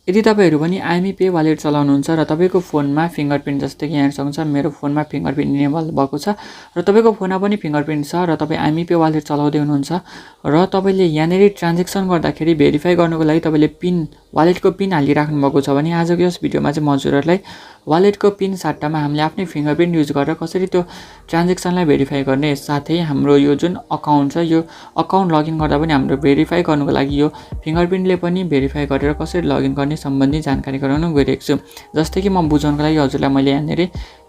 यदि तपाईहरु पनि आइएमई पे वालेट चलाउनुहुन्छ र तपाईको फोनमा फिंगरप्रिन्ट जस्तै कि यहाँ सक्नुहुन्छ मेरो फोनमा फिंगरप्रिन्ट इनेबल भएको छ र तपाईको फोनमा पनि फिंगरप्रिन्ट छ र तपाई आइएमई पे वालेट चलाउँदै हुनुहुन्छ र तपाईले यहाँनेरि ट्रान्ज्याक्सन गर्दाखेरि भेरिफाई गर्नको लागि तपाईले पिन वालेटको पिन हालिराख्नु भएको छ भने आजको यस भिडियोमा चाहिँ म हजुरहरुलाई वालेटको पिन सट्टामा हामीले आफ्नै फिंगरप्रिन्ट युज गरेर कसरी त्यो ट्रान्ज्याक्सनलाई भेरिफाई गर्ने साथै हाम्रो यो जुन अकाउन्ट छ यो अकाउन्ट लगइन गर्दा पनि हाम्रो भेरिफाई गर्नको लागि यो फिंगरप्रिन्टले पनि भेरिफाई गरेर कसरी लगइन गर्ने सम्बन्धी जानकारी गराउन गइरहेको छु। जस्तै कि म बुझाउनको लागि हजुरलाई मैले यहाँनेरि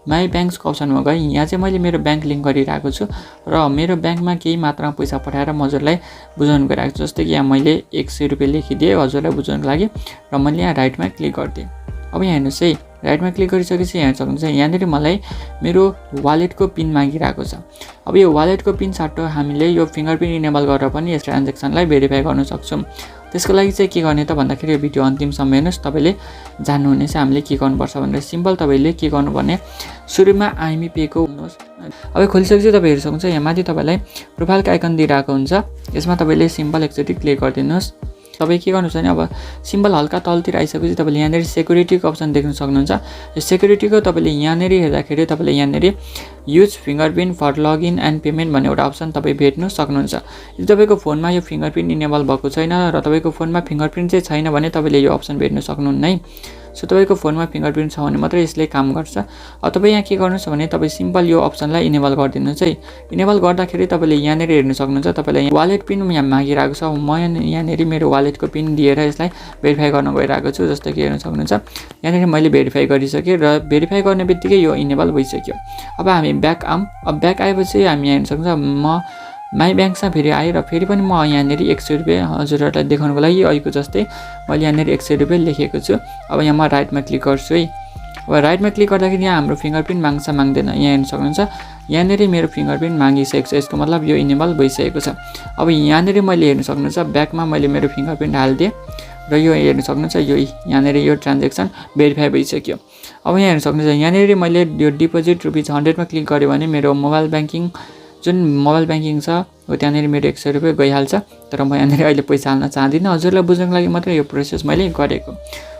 माई बैंक्सको अप्सनमा गए यहाँ चाहिँ मैले मेरो बैंक लिंक गरिरहेको छु र मेरो बैंकमा केही मात्रामा पैसा पठाएर म हजुरलाई बुझाउन गइरहेको छु। जस्तै कि यहाँ मैले 100 रुपैयाँ लेखिदिए हजुरलाई बुझाउनको लागि र मैले यहाँ राइटमा क्लिक गर्दिए। अब यहाँ हेर्नुस् है राइटमा क्लिक गरिसकेपछि यहाँ सक्नुहुन्छ यहाँनेरि मलाई मेरो वालेटको पिन मागिरहेको छ। अब यो वालेटको पिन सट्टो हामीले यो फिंगरप्रिन्ट इनेबल गरेर पनि यस ट्रान्ज्याक्सनलाई भेरिफाई गर्न सक्छौं। त्यसको लागि चाहिँ के गर्ने त भन्दाखेरि यो भिडियो अन्तिमसम्म हेर्नुस् तपाईले जान्नुहुनेछ हामीले के गर्नुपर्छ भनेर। सिम्पल तपाईले के गर्नुपर्ने सुरुमा आइएमई पे को हुनुहोस्। अब खोलिसकेपछि तपाई हेर्न सक्नुहुन्छ यहाँ माथि तपाईलाई प्रोफाइलको आइकन दिइराको हुन्छ यसमा तपाईले सिम्पल एकचोटी क्लिक गरिदिनुस्। तपाई के गर्नुहुन्छ भने अब सिम्बल हल्का तलतिर आइसकेपछि तपाईले यहाँनेरि सेक्युरिटीको अप्सन देख्न सक्नुहुन्छ। यो सेक्युरिटीको तपाईले यहाँनेरि हेर्दाखेरि तपाईले यहाँनेरि use fingerprint for login and payment भन्ने एउटा अप्सन तपाई भेट्न सक्नुहुन्छ। यदि तपाईको फोनमा यो फिंगरप्रिन्ट इनेबल भएको छैन र तपाईको फोनमा फिंगरप्रिन्ट चाहिँ छैन भने तपाईले यो अप्सन भेट्न सक्नुहुन्न है। सो तपाईको फोनमा फिंगरप्रिन्ट छ भने मात्रै यसले काम गर्छ। अब तपाई यहाँ के गर्नुस् भने तपाई सिम्पल यो अप्सनलाई इनेबल गरिदिनुस् है। इनेबल गर्दाखेरि तपाईले यहाँनेरि हेर्न सक्नुहुन्छ तपाईलाई वालेट पिन यहाँ मागिरहेको छ। म यहाँनेरि मेरो वालेटको पिन दिएर यसलाई भेरिफाई गर्न गइरहेको छु। जस्तै कि हेर्न सक्नुहुन्छ यहाँनेरि मैले भेरिफाई गरिसके र भेरिफाई गर्ने बित्तिकै यो इनेबल भइसक्यो। अब हामी ब्याक अब ब्याक आएपछि हामी यहाँ हेर्न सक्नुहुन्छ म माई बैंक्समा फेरि आए र फेरि पनि म यहाँनेरि 100 रुपैयाँ हजुरहरुलाई देखाउनको लागि अहिलेको जस्तै मैले यहाँनेरि 100 रुपैयाँ लेखेको छु। अब यहाँ म राइटमा क्लिक गर्छु है। अब राइटमा क्लिक गर्दाखेरि यहाँ हाम्रो फिंगरप्रिन्ट माग्छ माग्दैन यहाँ हेर्न सक्नुहुन्छ यहाँनेरि मेरो फिंगरप्रिन्ट मागिसकेको छ। यसको मतलब यो इनेबल भइसकेको छ। अब यहाँनेरि मैले हेर्न सक्नुहुन्छ ब्याकमा मैले मेरो फिंगरप्रिन्ट हाल्दिए र यो हेर्न सक्नुहुन्छ यो यहाँनेरि यो ट्रान्ज्याक्सन भेरिफाई भइसक्यो। अब यहाँ हेर्न सक्नुहुन्छ यहाँनेरि मैले यो डिपोजिट ₹100 मा क्लिक गरे भने मेरो मोबाइल बैंकिङ जुन मोबाइल बैंकिङ छ हो त्यहाँनेरि मेरो 100 रुपैयाँ गइहाल्छ। तर म यहाँनेरि अहिले पैसा हाल्न चाहदिन हजुरलाई बुझ्नको लागि मात्र यो प्रोसेस मैले गरेको।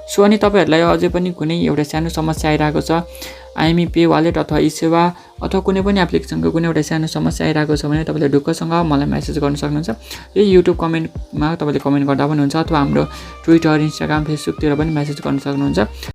सो अनि तपाईहरुलाई अझै पनि कुनै एउटा सानो समस्या आइराको छ आइएमई पे वालेट अथवा ई सेवा अथवा कुनै पनि एप्लिकेसनको कुनै एउटा सानो समस्या आइराको छ भने तपाईले ढुक्कसँग मलाई मेसेज गर्न सक्नुहुन्छ। यो युट्युब कमेन्टमा तपाईले कमेन्ट गर्दा पनि हुन्छ अथवा हाम्रो ट्विटर इन्स्टाग्राम फेसबुकतिर पनि मेसेज गर्न सक्नुहुन्छ।